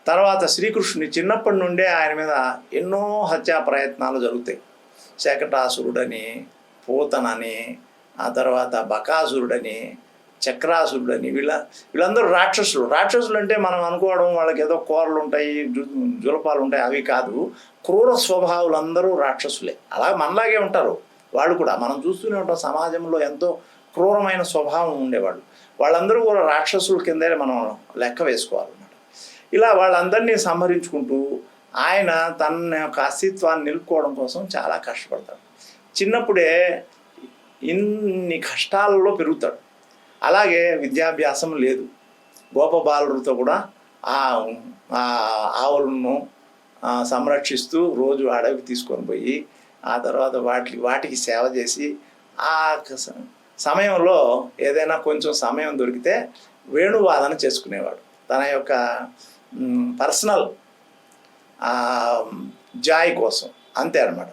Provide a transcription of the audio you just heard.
తర్వాత శ్రీకృష్ణుని చిన్నప్పటి నుండే ఆయన మీద ఎన్నో హత్యా ప్రయత్నాలు జరుగుతాయి. శకటాసురుడని, పూతనని, ఆ తర్వాత బకాసురుడని, చక్రాసురుడని, వీళ్ళందరూ రాక్షసులు అంటే మనం అనుకోవడం వాళ్ళకి ఏదో కూరలు ఉంటాయి, జులపాలు ఉంటాయి, అవి కాదు. క్రూర స్వభావులు అందరూ రాక్షసులే. అలా మనలాగే ఉంటారు వాళ్ళు కూడా. మనం చూస్తూనే ఉంటాం సమాజంలో ఎంతో క్రూరమైన స్వభావం ఉండేవాళ్ళు. వాళ్ళందరూ కూడా రాక్షసుల కిందే మనం లెక్క వేసుకోవాలన్నమాట. ఇలా వాళ్ళందరినీ సంహరించుకుంటూ ఆయన తన యొక్క అస్తిత్వాన్ని నిలుపుకోవడం కోసం చాలా కష్టపడతాడు. చిన్నప్పుడే ఇన్ని కష్టాలలో పెరుగుతాడు. అలాగే విద్యాభ్యాసం లేదు. గోపబాలుడితో కూడా ఆవులను సంరక్షిస్తూ రోజు అడవికి తీసుకొని పోయి ఆ తర్వాత వాటికి సేవ చేసి ఆ సమయంలో ఏదైనా కొంచెం సమయం దొరికితే వేణువాదన చేసుకునేవాడు. తన యొక్క పర్సనల్ జాయ్ కోసం, అంతే అన్నమాట.